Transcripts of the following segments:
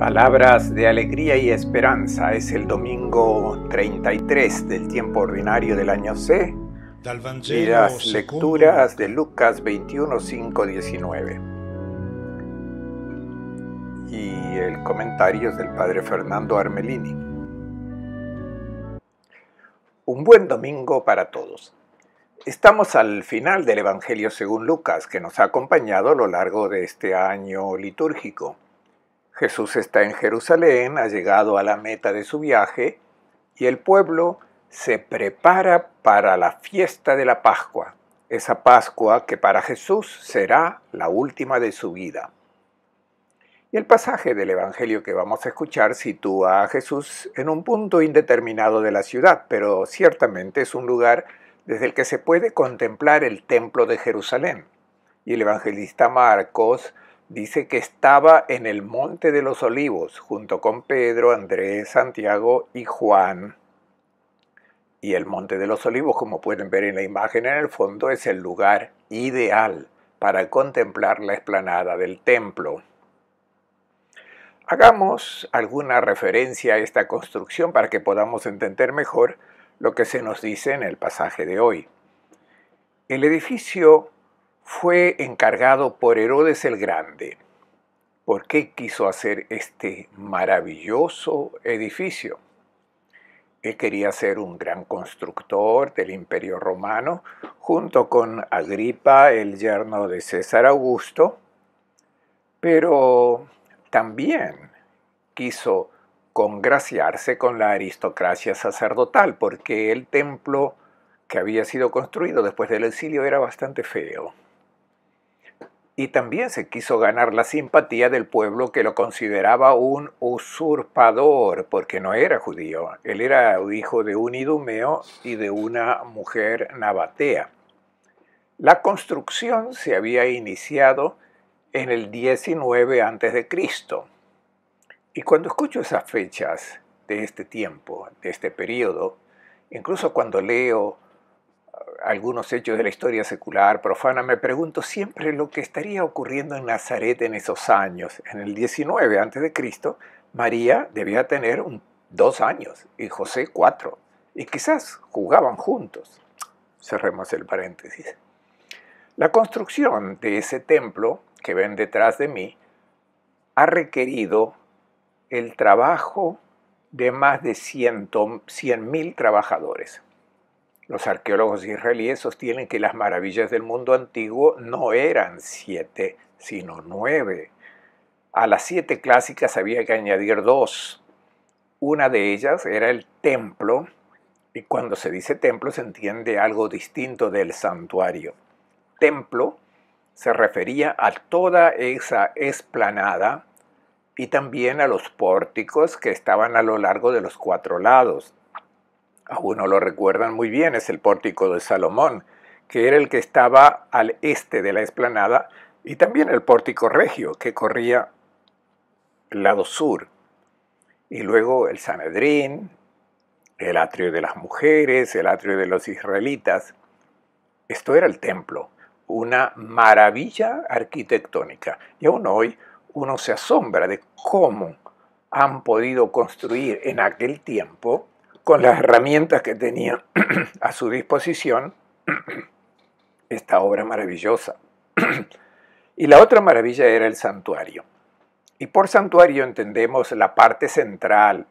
Palabras de alegría y esperanza. Es el domingo 33 del tiempo ordinario del año C y las lecturas de Lucas 21, 5, 19. Y el comentario es del padre Fernando Armelini. Un buen domingo para todos. Estamos al final del Evangelio según Lucas, que nos ha acompañado a lo largo de este año litúrgico. Jesús está en Jerusalén, ha llegado a la meta de su viaje y el pueblo se prepara para la fiesta de la Pascua, esa Pascua que para Jesús será la última de su vida. Y el pasaje del Evangelio que vamos a escuchar sitúa a Jesús en un punto indeterminado de la ciudad, pero ciertamente es un lugar desde el que se puede contemplar el templo de Jerusalén. Y el evangelista Marcos dice que estaba en el Monte de los Olivos, junto con Pedro, Andrés, Santiago y Juan. Y el Monte de los Olivos, como pueden ver en la imagen en el fondo, es el lugar ideal para contemplar la explanada del templo. Hagamos alguna referencia a esta construcción para que podamos entender mejor lo que se nos dice en el pasaje de hoy. El edificio fue encargado por Herodes el Grande. ¿Por qué quiso hacer este maravilloso edificio? Él quería ser un gran constructor del Imperio Romano, junto con Agripa, el yerno de César Augusto, pero también quiso congraciarse con la aristocracia sacerdotal, porque el templo que había sido construido después del exilio era bastante feo. Y también se quiso ganar la simpatía del pueblo que lo consideraba un usurpador, porque no era judío. Él era hijo de un idumeo y de una mujer nabatea. La construcción se había iniciado en el 19 a.C. Y cuando escucho esas fechas de este tiempo, de este periodo, incluso cuando leo algunos hechos de la historia secular, profana, me pregunto siempre lo que estaría ocurriendo en Nazaret en esos años. En el 19 a.C., María debía tener 2 años y José 4, y quizás jugaban juntos. Cerremos el paréntesis. La construcción de ese templo que ven detrás de mí ha requerido el trabajo de más de 100.000 trabajadores. Los arqueólogos israelíes sostienen que las maravillas del mundo antiguo no eran 7, sino 9. A las 7 clásicas había que añadir 2. Una de ellas era el templo, y cuando se dice templo se entiende algo distinto del santuario. Templo se refería a toda esa explanada y también a los pórticos que estaban a lo largo de los 4 lados. A uno lo recuerdan muy bien, es el pórtico de Salomón, que era el que estaba al este de la explanada, y también el pórtico regio, que corría el lado sur. Y luego el Sanedrín, el atrio de las mujeres, el atrio de los israelitas. Esto era el templo, una maravilla arquitectónica. Y aún hoy uno se asombra de cómo han podido construir en aquel tiempo, con las herramientas que tenían a su disposición, esta obra maravillosa. Y la otra maravilla era el santuario. Y por santuario entendemos la parte central,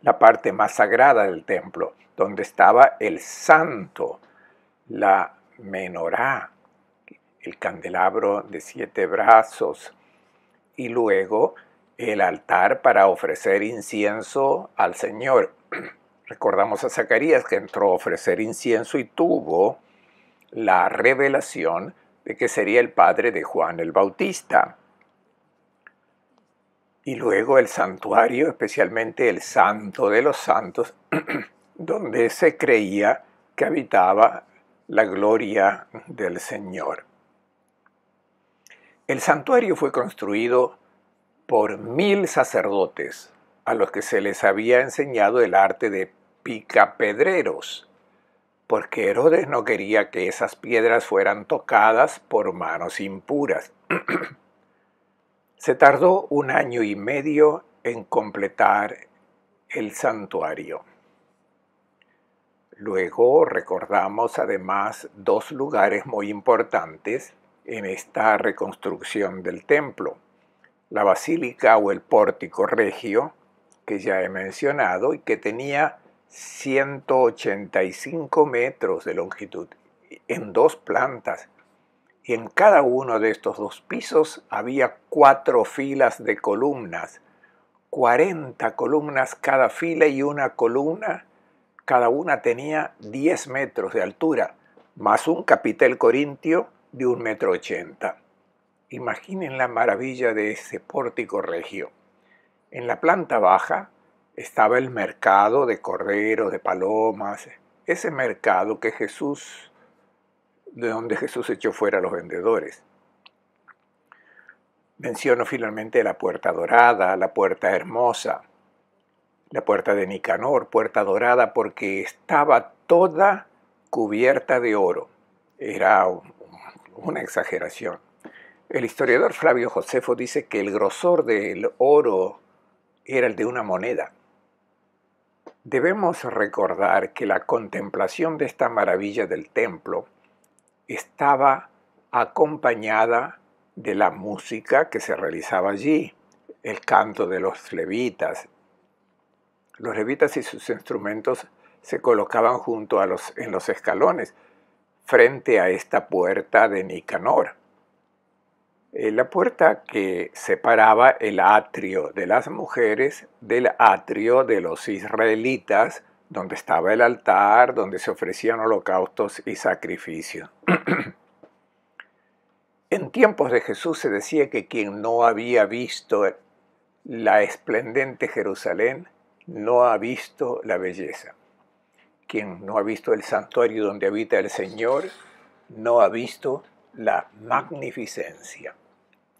la parte más sagrada del templo, donde estaba el santo, la menorá, el candelabro de 7 brazos, y luego el altar para ofrecer incienso al Señor. Recordamos a Zacarías que entró a ofrecer incienso y tuvo la revelación de que sería el padre de Juan el Bautista. Y luego el santuario, especialmente el Santo de los Santos, donde se creía que habitaba la gloria del Señor. El santuario fue construido por 1000 sacerdotes, a los que se les había enseñado el arte de picapedreros, porque Herodes no quería que esas piedras fueran tocadas por manos impuras. Se tardó 1 año y medio en completar el santuario. Luego recordamos además dos lugares muy importantes en esta reconstrucción del templo: la basílica o el pórtico regio, que ya he mencionado y que tenía 185 metros de longitud en dos plantas, y en cada uno de estos dos pisos había 4 filas de columnas, 40 columnas cada fila, y una columna, cada una tenía 10 metros de altura, más un capitel corintio de 1,80 m. Imaginen la maravilla de ese pórtico regio. En la planta baja estaba el mercado de corderos, de palomas, ese mercado de donde Jesús echó fuera a los vendedores. Menciono finalmente la puerta dorada, la puerta hermosa, la puerta de Nicanor, puerta dorada porque estaba toda cubierta de oro. Era una exageración. El historiador Flavio Josefo dice que el grosor del oro era el de una moneda. Debemos recordar que la contemplación de esta maravilla del templo estaba acompañada de la música que se realizaba allí, el canto de los levitas. Los levitas y sus instrumentos se colocaban en los escalones, frente a esta puerta de Nicanor. La puerta que separaba el atrio de las mujeres del atrio de los israelitas, donde estaba el altar, donde se ofrecían holocaustos y sacrificios. En tiempos de Jesús se decía que quien no había visto la esplendente Jerusalén no ha visto la belleza. Quien no ha visto el santuario donde habita el Señor no ha visto la magnificencia.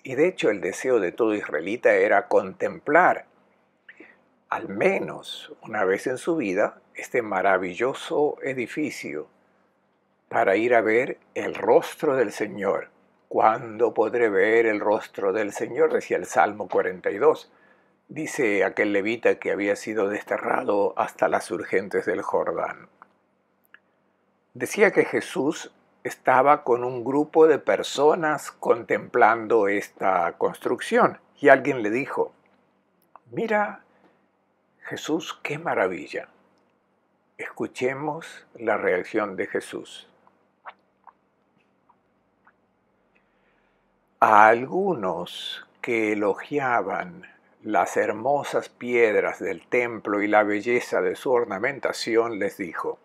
Y de hecho el deseo de todo israelita era contemplar, al menos una vez en su vida, este maravilloso edificio para ir a ver el rostro del Señor. ¿Cuándo podré ver el rostro del Señor?, decía el Salmo 42. Dice aquel levita que había sido desterrado hasta las urgentes del Jordán. Decía que Jesús estaba con un grupo de personas contemplando esta construcción y alguien le dijo: mira, Jesús, qué maravilla. Escuchemos la reacción de Jesús. A algunos que elogiaban las hermosas piedras del templo y la belleza de su ornamentación, les dijo: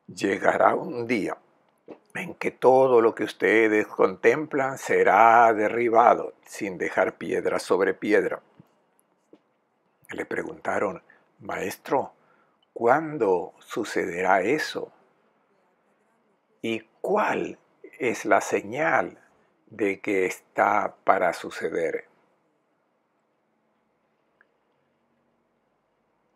llegará un día en que todo lo que ustedes contemplan será derribado sin dejar piedra sobre piedra. Le preguntaron: Maestro, ¿cuándo sucederá eso? ¿Y cuál es la señal de que está para suceder?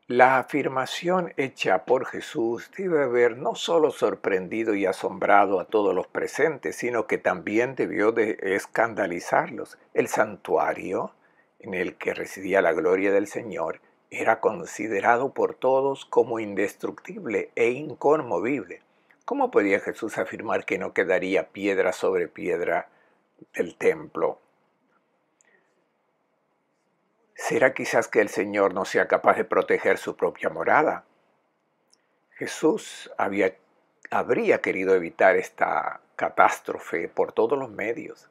La afirmación hecha por Jesús debe haber no solo sorprendido y asombrado a todos los presentes, sino que también debió de escandalizarlos. El santuario en el que residía la gloria del Señor era considerado por todos como indestructible e inconmovible. ¿Cómo podía Jesús afirmar que no quedaría piedra sobre piedra del templo? ¿Será quizás que el Señor no sea capaz de proteger su propia morada? Jesús habría querido evitar esta catástrofe por todos los medios.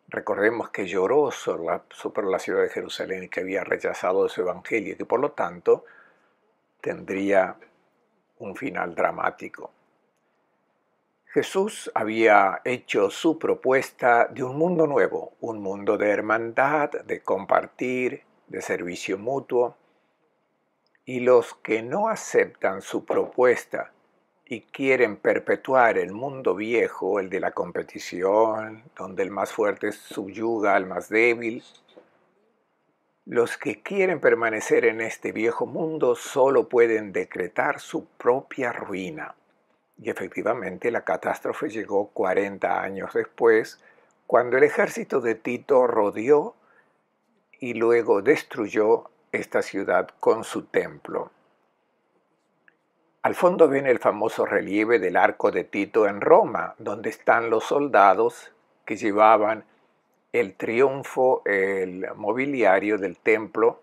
Recordemos que lloró sobre la ciudad de Jerusalén y que había rechazado su evangelio y que por lo tanto tendría un final dramático. Jesús había hecho su propuesta de un mundo nuevo, un mundo de hermandad, de compartir, de servicio mutuo, y los que no aceptan su propuesta y quieren perpetuar el mundo viejo, el de la competición, donde el más fuerte subyuga al más débil, los que quieren permanecer en este viejo mundo solo pueden decretar su propia ruina. Y efectivamente la catástrofe llegó 40 años después, cuando el ejército de Tito rodeó y luego destruyó esta ciudad con su templo. Al fondo ven el famoso relieve del Arco de Tito en Roma, donde están los soldados que llevaban el triunfo, el mobiliario del templo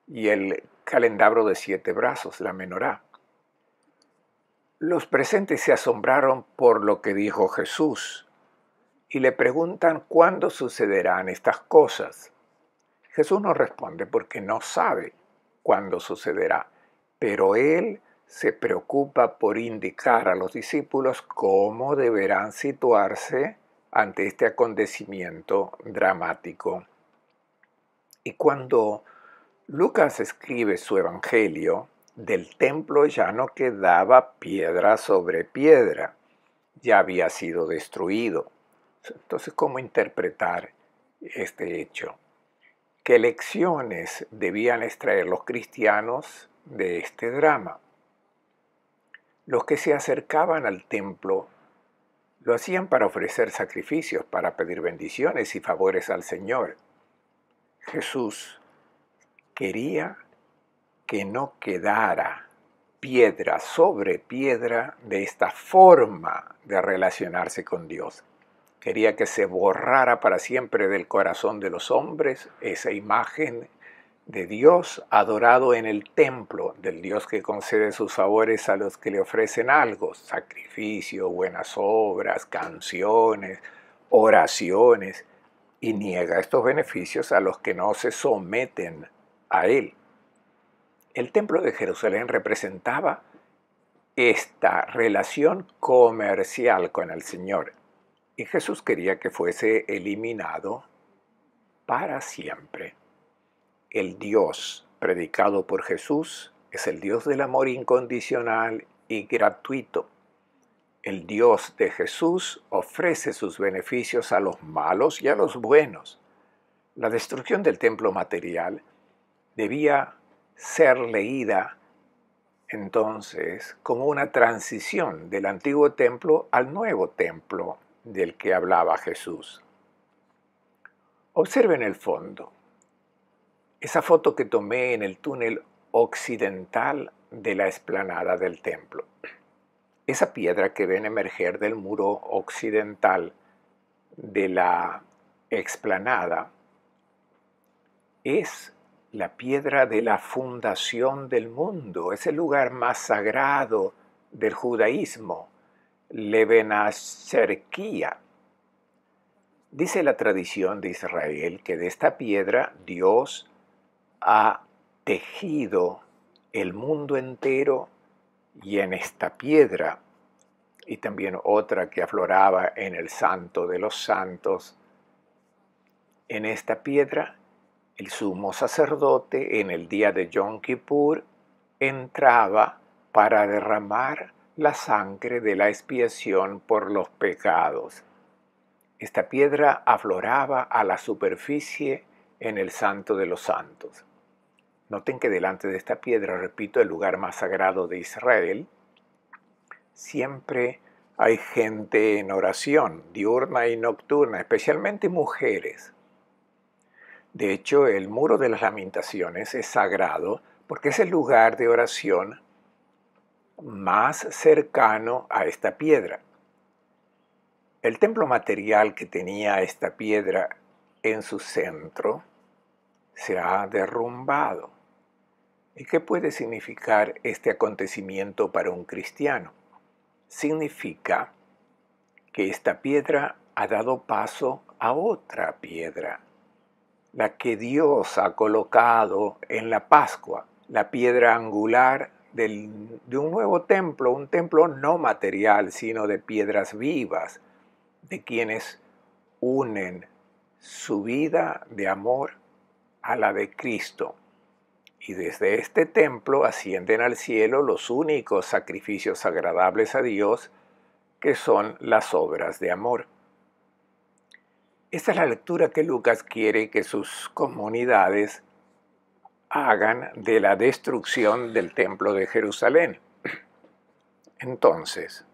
y el candelabro de 7 brazos, la menorá. Los presentes se asombraron por lo que dijo Jesús y le preguntan cuándo sucederán estas cosas. Jesús no responde porque no sabe cuándo sucederá, pero él se preocupa por indicar a los discípulos cómo deberán situarse ante este acontecimiento dramático. Y cuando Lucas escribe su evangelio, del templo ya no quedaba piedra sobre piedra, ya había sido destruido. Entonces, ¿cómo interpretar este hecho? ¿Qué lecciones debían extraer los cristianos de este drama? Los que se acercaban al templo lo hacían para ofrecer sacrificios, para pedir bendiciones y favores al Señor. Jesús quería que no quedara piedra sobre piedra de esta forma de relacionarse con Dios. Quería que se borrara para siempre del corazón de los hombres esa imagen de Dios adorado en el templo, del Dios que concede sus favores a los que le ofrecen algo, sacrificio, buenas obras, canciones, oraciones, y niega estos beneficios a los que no se someten a Él. El templo de Jerusalén representaba esta relación comercial con el Señor, y Jesús quería que fuese eliminado para siempre. El Dios predicado por Jesús es el Dios del amor incondicional y gratuito. El Dios de Jesús ofrece sus beneficios a los malos y a los buenos. La destrucción del templo material debía ser leída entonces como una transición del antiguo templo al nuevo templo del que hablaba Jesús. Observen el fondo. Esa foto que tomé en el túnel occidental de la explanada del templo. Esa piedra que ven emerger del muro occidental de la explanada es la piedra de la fundación del mundo, es el lugar más sagrado del judaísmo, Levenasherquía. Dice la tradición de Israel que de esta piedra Dios ha tejido el mundo entero, y en esta piedra, y también otra que afloraba en el Santo de los Santos, en esta piedra el sumo sacerdote en el día de Yom Kippur entraba para derramar la sangre de la expiación por los pecados. Esta piedra afloraba a la superficie en el Santo de los Santos. Noten que delante de esta piedra, repito, el lugar más sagrado de Israel, siempre hay gente en oración, diurna y nocturna, especialmente mujeres. De hecho, el muro de las lamentaciones es sagrado porque es el lugar de oración más cercano a esta piedra. El templo material que tenía esta piedra en su centro se ha derrumbado. ¿Y qué puede significar este acontecimiento para un cristiano? Significa que esta piedra ha dado paso a otra piedra, la que Dios ha colocado en la Pascua, la piedra angular de un nuevo templo, un templo no material, sino de piedras vivas, de quienes unen su vida de amor a la de Cristo. Y desde este templo ascienden al cielo los únicos sacrificios agradables a Dios, que son las obras de amor. Esta es la lectura que Lucas quiere que sus comunidades hagan de la destrucción del templo de Jerusalén. Entonces,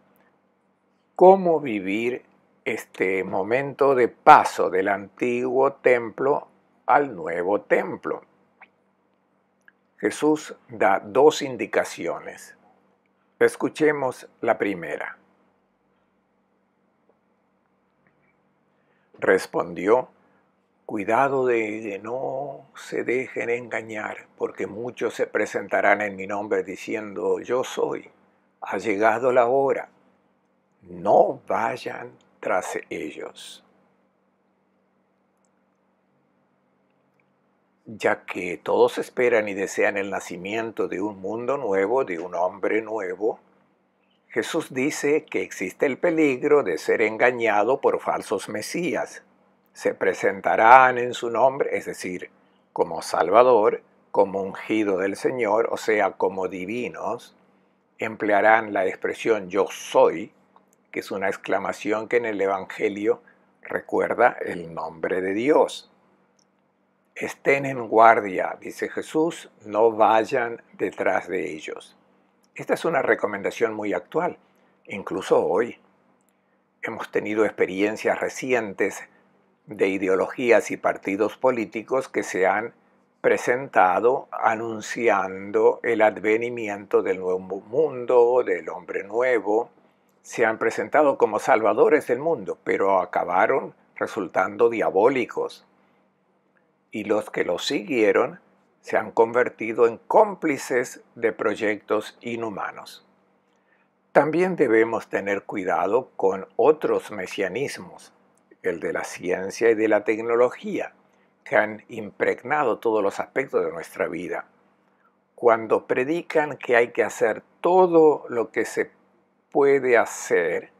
¿cómo vivir este momento de paso del antiguo templo al nuevo templo? Jesús da dos indicaciones. Escuchemos la primera. Respondió: cuidado de que no se dejen engañar, porque muchos se presentarán en mi nombre diciendo: yo soy. Ha llegado la hora. No vayan tras ellos, ya que todos esperan y desean el nacimiento de un mundo nuevo, de un hombre nuevo. Jesús dice que existe el peligro de ser engañado por falsos mesías. Se presentarán en su nombre, es decir, como Salvador, como ungido del Señor, o sea, como divinos. Emplearán la expresión yo soy, que es una exclamación que en el Evangelio recuerda el nombre de Dios. Estén en guardia, dice Jesús, no vayan detrás de ellos. Esta es una recomendación muy actual, incluso hoy. Hemos tenido experiencias recientes de ideologías y partidos políticos que se han presentado anunciando el advenimiento del nuevo mundo, del hombre nuevo. Se han presentado como salvadores del mundo, pero acabaron resultando diabólicos. Y los que los siguieron se han convertido en cómplices de proyectos inhumanos. También debemos tener cuidado con otros mesianismos, el de la ciencia y de la tecnología, que han impregnado todos los aspectos de nuestra vida. Cuando predican que hay que hacer todo lo que se puede hacer,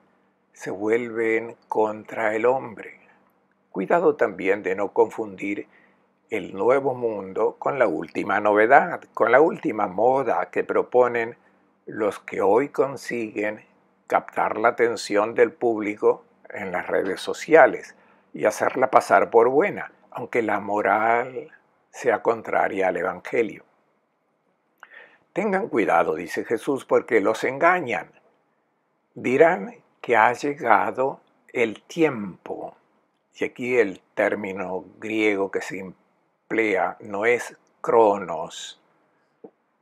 se vuelven contra el hombre. Cuidado también de no confundir el nuevo mundo con la última novedad, con la última moda que proponen los que hoy consiguen captar la atención del público en las redes sociales y hacerla pasar por buena, aunque la moral sea contraria al Evangelio. Tengan cuidado, dice Jesús, porque los engañan. Dirán que ha llegado el tiempo. Y aquí el término griego que se emplea no es cronos,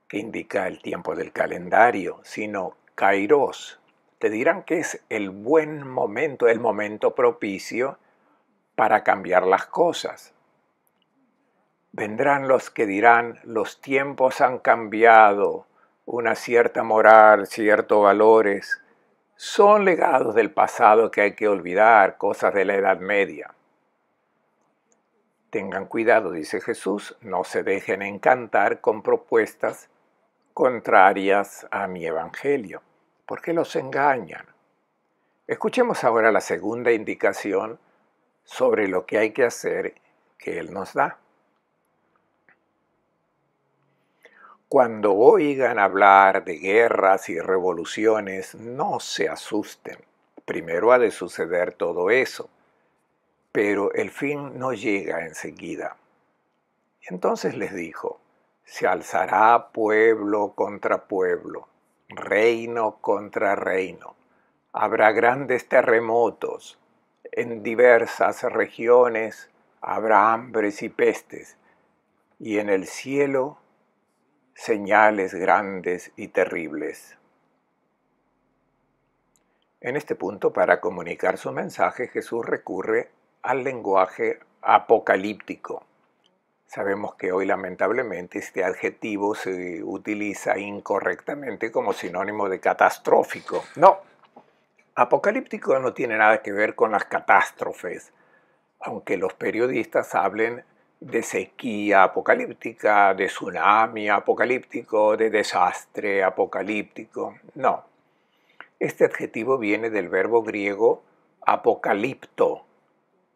que indica el tiempo del calendario, sino kairos. Te dirán que es el buen momento, el momento propicio para cambiar las cosas. Vendrán los que dirán: los tiempos han cambiado, una cierta moral, ciertos valores, son legados del pasado que hay que olvidar, cosas de la Edad Media. Tengan cuidado, dice Jesús, no se dejen encantar con propuestas contrarias a mi evangelio, porque los engañan. Escuchemos ahora la segunda indicación sobre lo que hay que hacer que Él nos da. Cuando oigan hablar de guerras y revoluciones, no se asusten. Primero ha de suceder todo eso, pero el fin no llega enseguida. Entonces les dijo: se alzará pueblo contra pueblo, reino contra reino. Habrá grandes terremotos. En diversas regiones habrá hambres y pestes. Y en el cielo señales grandes y terribles. En este punto, para comunicar su mensaje, Jesús recurre al lenguaje apocalíptico. Sabemos que hoy lamentablemente este adjetivo se utiliza incorrectamente como sinónimo de catastrófico. No, apocalíptico no tiene nada que ver con las catástrofes, aunque los periodistas hablen de sequía apocalíptica, de tsunami apocalíptico, de desastre apocalíptico. No, este adjetivo viene del verbo griego apocalipto.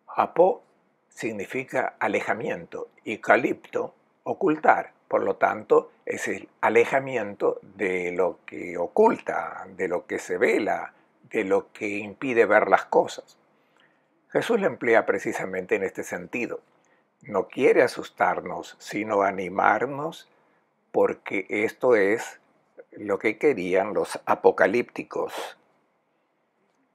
Apo significa alejamiento y calipto, ocultar. Por lo tanto, es el alejamiento de lo que oculta, de lo que se vela, de lo que impide ver las cosas. Jesús lo emplea precisamente en este sentido. No quiere asustarnos, sino animarnos, porque esto es lo que querían los apocalípticos.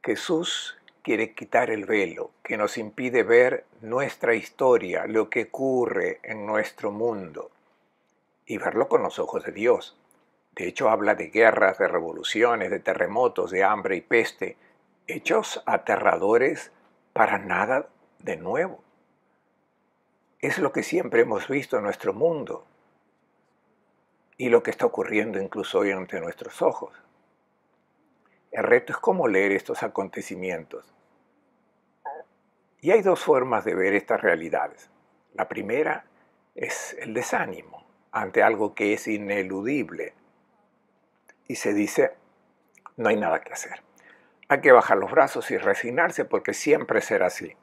Jesús quiere quitar el velo que nos impide ver nuestra historia, lo que ocurre en nuestro mundo. y verlo con los ojos de Dios. De hecho, habla de guerras, de revoluciones, de terremotos, de hambre y peste, hechos aterradores para nada de nuevo. Es lo que siempre hemos visto en nuestro mundo y lo que está ocurriendo incluso hoy ante nuestros ojos. El reto es cómo leer estos acontecimientos. Y hay dos formas de ver estas realidades. La primera es el desánimo ante algo que es ineludible y se dice, no hay nada que hacer. Hay que bajar los brazos y resignarse porque siempre será así.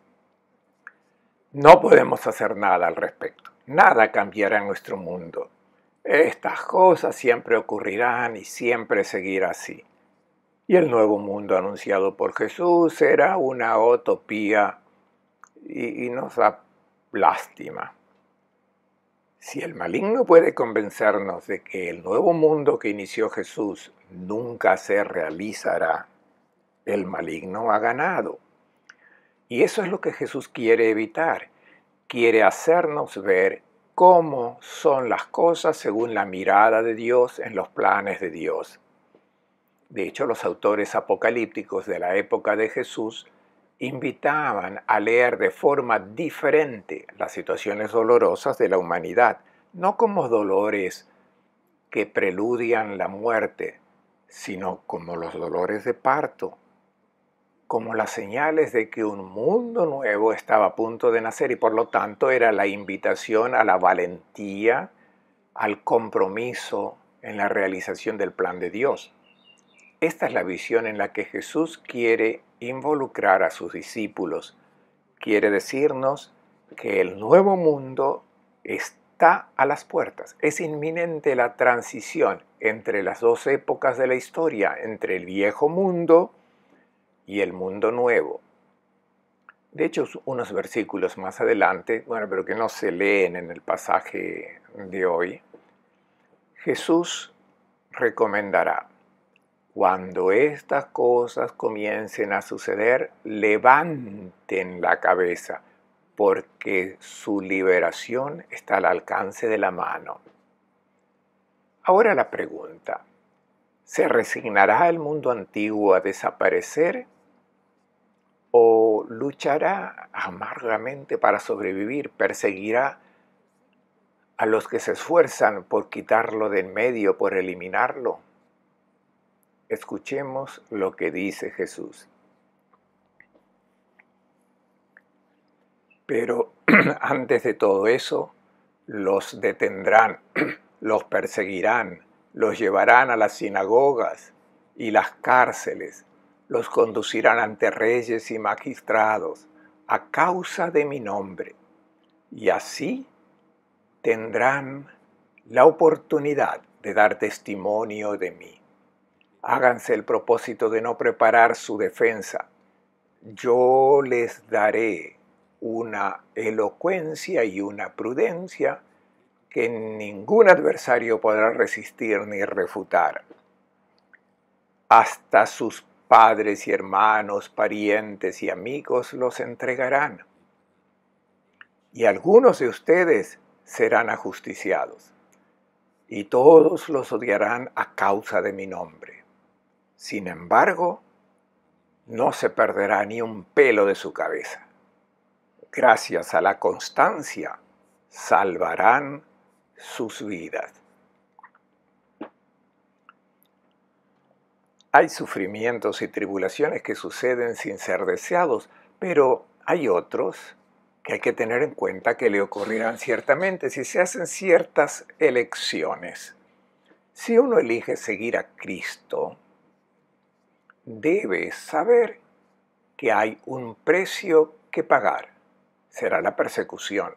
No podemos hacer nada al respecto. Nada cambiará en nuestro mundo. Estas cosas siempre ocurrirán y siempre seguirá así. Y el nuevo mundo anunciado por Jesús será una utopía y nos da lástima. Si el maligno puede convencernos de que el nuevo mundo que inició Jesús nunca se realizará, el maligno ha ganado. Y eso es lo que Jesús quiere evitar. Quiere hacernos ver cómo son las cosas según la mirada de Dios en los planes de Dios. De hecho, los autores apocalípticos de la época de Jesús invitaban a leer de forma diferente las situaciones dolorosas de la humanidad, no como dolores que preludian la muerte, sino como los dolores de parto, como las señales de que un mundo nuevo estaba a punto de nacer y por lo tanto era la invitación a la valentía, al compromiso en la realización del plan de Dios. Esta es la visión en la que Jesús quiere involucrar a sus discípulos. Quiere decirnos que el nuevo mundo está a las puertas. Es inminente la transición entre las dos épocas de la historia, entre el viejo mundo y el mundo nuevo. De hecho, unos versículos más adelante, pero que no se leen en el pasaje de hoy, Jesús recomendará: cuando estas cosas comiencen a suceder, levanten la cabeza, porque su liberación está al alcance de la mano. Ahora la pregunta: ¿se resignará el mundo antiguo a desaparecer o luchará amargamente para sobrevivir? ¿Perseguirá a los que se esfuerzan por quitarlo de en medio, por eliminarlo? Escuchemos lo que dice Jesús. Pero antes de todo eso, los detendrán, los perseguirán, los llevarán a las sinagogas y las cárceles, los conducirán ante reyes y magistrados a causa de mi nombre, y así tendrán la oportunidad de dar testimonio de mí. Háganse el propósito de no preparar su defensa. Yo les daré una elocuencia y una prudencia que ningún adversario podrá resistir ni refutar. Hasta sus padres y hermanos, parientes y amigos los entregarán. Y algunos de ustedes serán ajusticiados, y todos los odiarán a causa de mi nombre. Sin embargo, no se perderá ni un pelo de su cabeza. Gracias a la constancia, salvarán sus vidas. Hay sufrimientos y tribulaciones que suceden sin ser deseados, pero hay otros que hay que tener en cuenta que le ocurrirán ciertamente si se hacen ciertas elecciones. Si uno elige seguir a Cristo, debe saber que hay un precio que pagar. Será la persecución.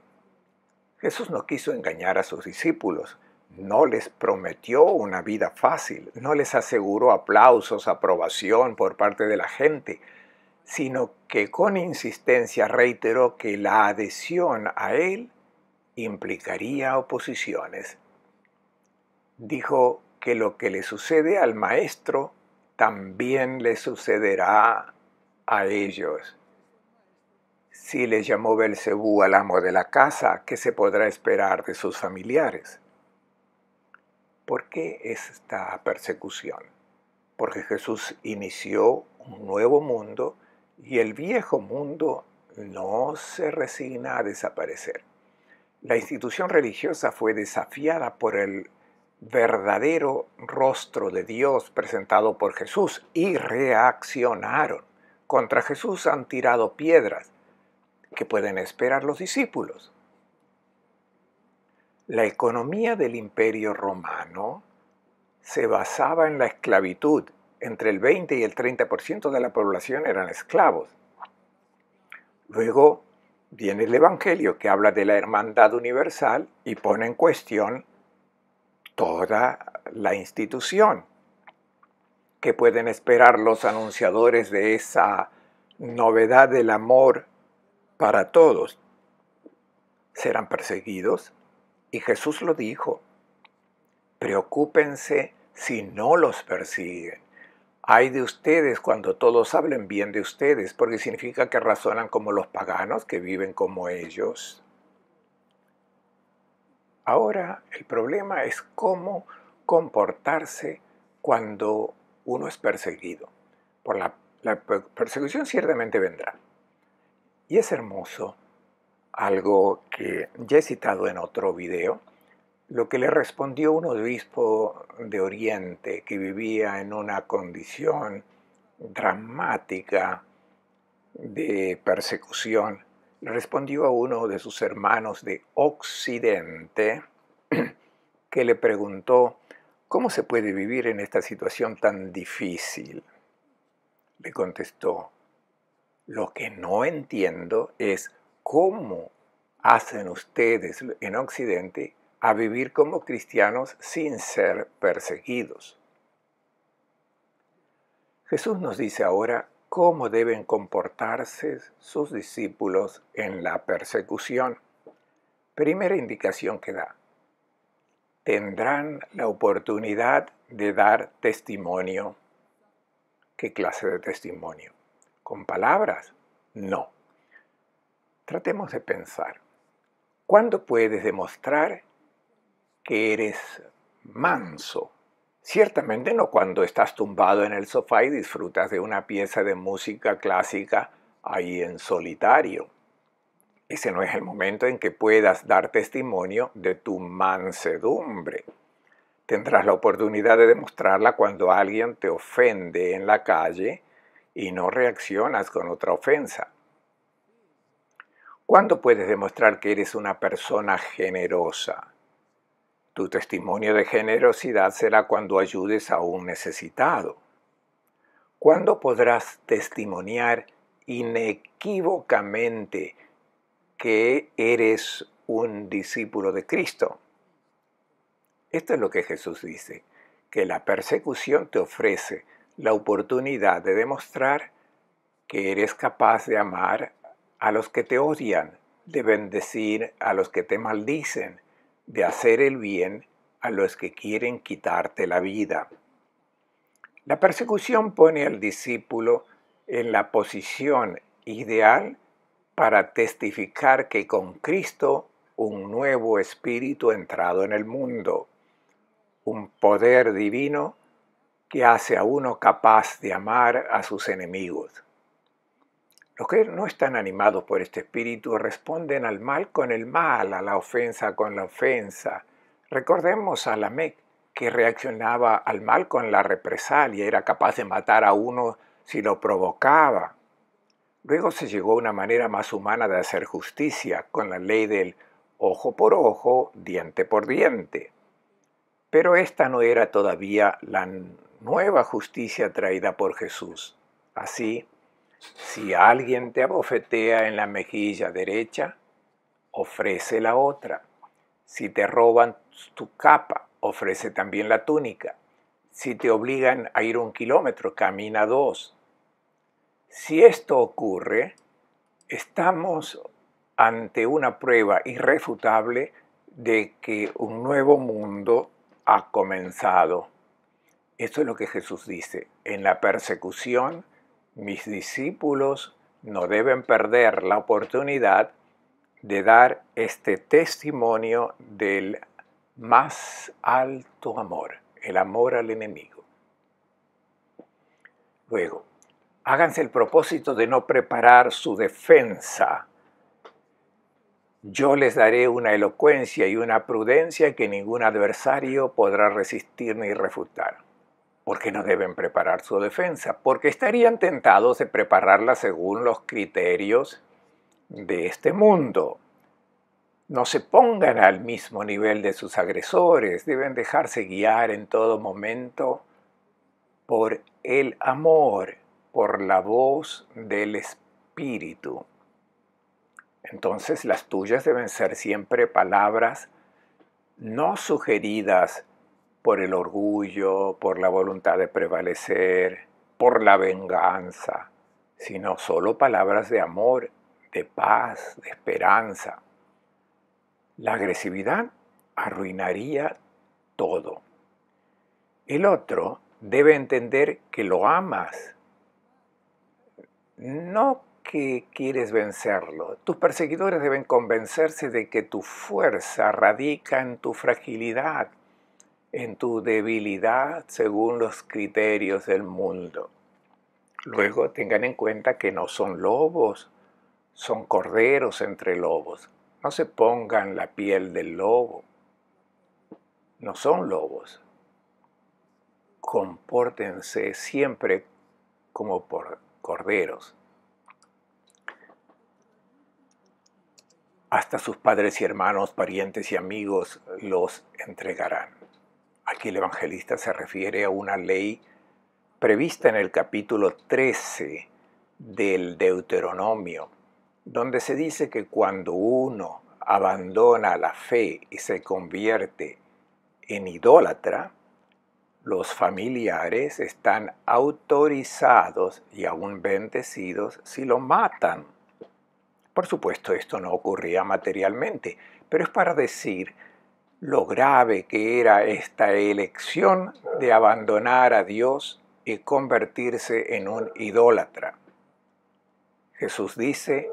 Jesús no quiso engañar a sus discípulos. No les prometió una vida fácil, no les aseguró aplausos, aprobación por parte de la gente, sino que con insistencia reiteró que la adhesión a Él implicaría oposiciones. Dijo que lo que le sucede al Maestro también le sucederá a ellos. Si les llamó Belcebú al amo de la casa, ¿qué se podrá esperar de sus familiares? ¿Por qué esta persecución? Porque Jesús inició un nuevo mundo y el viejo mundo no se resigna a desaparecer. La institución religiosa fue desafiada por el verdadero rostro de Dios presentado por Jesús y reaccionaron. Contra Jesús han tirado piedras. ¿Qué pueden esperar los discípulos? La economía del Imperio Romano se basaba en la esclavitud. Entre el 20 y el 30% de la población eran esclavos. Luego viene el Evangelio que habla de la hermandad universal y pone en cuestión toda la institución. ¿Qué pueden esperar los anunciadores de esa novedad del amor para todos? Serán perseguidos. Y Jesús lo dijo. Preocúpense si no los persiguen. Ay de ustedes cuando todos hablen bien de ustedes, porque significa que razonan como los paganos, que viven como ellos. Ahora, el problema es cómo comportarse cuando uno es perseguido. La persecución ciertamente vendrá. Y es hermoso, algo que ya he citado en otro video, lo que le respondió un obispo de Oriente que vivía en una condición dramática de persecución. Le respondió a uno de sus hermanos de Occidente que le preguntó cómo se puede vivir en esta situación tan difícil. Le contestó, lo que no entiendo es cómo hacen ustedes en Occidente a vivir como cristianos sin ser perseguidos. Jesús nos dice ahora cómo deben comportarse sus discípulos en la persecución. Primera indicación que da. Tendrán la oportunidad de dar testimonio. ¿Qué clase de testimonio? ¿Con palabras? No. Tratemos de pensar. ¿Cuándo puedes demostrar que eres manso? Ciertamente no cuando estás tumbado en el sofá y disfrutas de una pieza de música clásica ahí en solitario. Ese no es el momento en que puedas dar testimonio de tu mansedumbre. Tendrás la oportunidad de demostrarla cuando alguien te ofende en la calle y no reaccionas con otra ofensa. ¿Cuándo puedes demostrar que eres una persona generosa? Tu testimonio de generosidad será cuando ayudes a un necesitado. ¿Cuándo podrás testimoniar inequívocamente que eres un discípulo de Cristo? Esto es lo que Jesús dice, que la persecución te ofrece la oportunidad de demostrar que eres capaz de amar a los que te odian, de bendecir a los que te maldicen, de hacer el bien a los que quieren quitarte la vida. La persecución pone al discípulo en la posición ideal para testificar que con Cristo un nuevo espíritu ha entrado en el mundo, un poder divino que hace a uno capaz de amar a sus enemigos. Los que no están animados por este espíritu responden al mal con el mal, a la ofensa con la ofensa. Recordemos a Lamec, que reaccionaba al mal con la represalia, era capaz de matar a uno si lo provocaba. Luego se llegó a una manera más humana de hacer justicia, con la ley del ojo por ojo, diente por diente. Pero esta no era todavía la nueva justicia traída por Jesús. Así, si alguien te abofetea en la mejilla derecha, ofrece la otra. Si te roban tu capa, ofrece también la túnica. Si te obligan a ir 1 kilómetro, camina 2. Si esto ocurre, estamos ante una prueba irrefutable de que un nuevo mundo ha comenzado. Esto es lo que Jesús dice. En la persecución, mis discípulos no deben perder la oportunidad de dar este testimonio del más alto amor, el amor al enemigo. Luego, háganse el propósito de no preparar su defensa. Yo les daré una elocuencia y una prudencia que ningún adversario podrá resistir ni refutar. ¿Por qué no deben preparar su defensa? Porque estarían tentados de prepararla según los criterios de este mundo. No se pongan al mismo nivel de sus agresores, deben dejarse guiar en todo momento por el amor, por la voz del Espíritu. Entonces las tuyas deben ser siempre palabras no sugeridas por el orgullo, por la voluntad de prevalecer, por la venganza, sino solo palabras de amor, de paz, de esperanza. La agresividad arruinaría todo. El otro debe entender que lo amas, no que quieres vencerlo. Tus perseguidores deben convencerse de que tu fuerza radica en tu fragilidad, en tu debilidad según los criterios del mundo. Luego tengan en cuenta que no son lobos, son corderos entre lobos. No se pongan la piel del lobo. No son lobos. Compórtense siempre como por corderos. Hasta sus padres y hermanos, parientes y amigos los entregarán. Aquí el evangelista se refiere a una ley prevista en el capítulo 13 del Deuteronomio, donde se dice que cuando uno abandona la fe y se convierte en idólatra, los familiares están autorizados y aún bendecidos si lo matan. Por supuesto, esto no ocurría materialmente, pero es para decir lo grave que era esta elección de abandonar a Dios y convertirse en un idólatra. Jesús dice: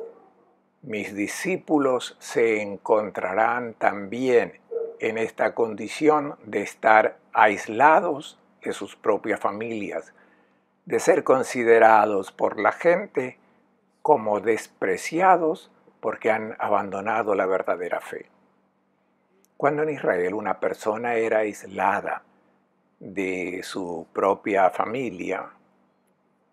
mis discípulos se encontrarán también en esta condición de estar aislados de sus propias familias, de ser considerados por la gente como despreciados porque han abandonado la verdadera fe. Cuando en Israel una persona era aislada de su propia familia,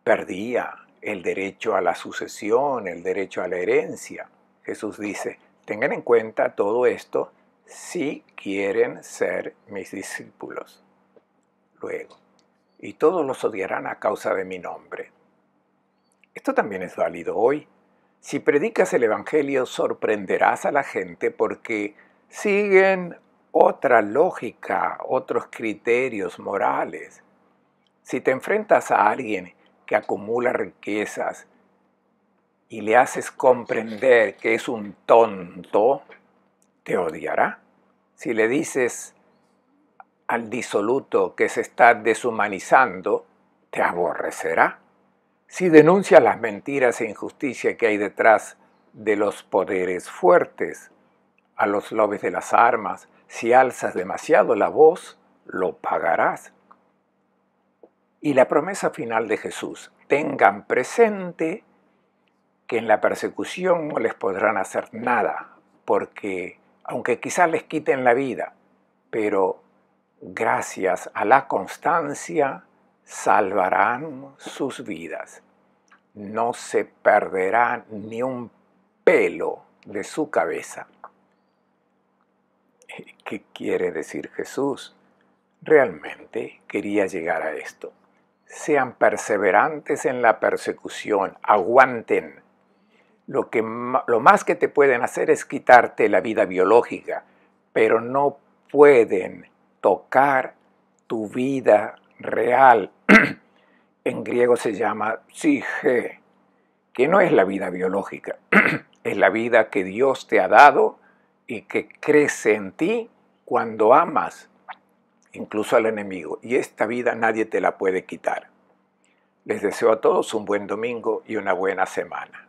perdía el derecho a la sucesión, el derecho a la herencia. Jesús dice: tengan en cuenta todo esto si quieren ser mis discípulos. Luego, y todos los odiarán a causa de mi nombre. Esto también es válido hoy. Si predicas el Evangelio, sorprenderás a la gente porque siguen otra lógica, otros criterios morales. Si te enfrentas a alguien que acumula riquezas y le haces comprender que es un tonto, te odiará. Si le dices al disoluto que se está deshumanizando, te aborrecerá. Si denuncias las mentiras e injusticia que hay detrás de los poderes fuertes, a los lobos de las armas, si alzas demasiado la voz, lo pagarás. Y la promesa final de Jesús: tengan presente que en la persecución no les podrán hacer nada, porque aunque quizás les quiten la vida, pero gracias a la constancia salvarán sus vidas. No se perderá ni un pelo de su cabeza. ¿Qué quiere decir Jesús? Realmente quería llegar a esto. Sean perseverantes en la persecución, aguanten. Lo más que te pueden hacer es quitarte la vida biológica, pero no pueden tocar tu vida real. En griego se llama psique, que no es la vida biológica, es la vida que Dios te ha dado y que crece en ti cuando amas, incluso al enemigo. Y esta vida nadie te la puede quitar. Les deseo a todos un buen domingo y una buena semana.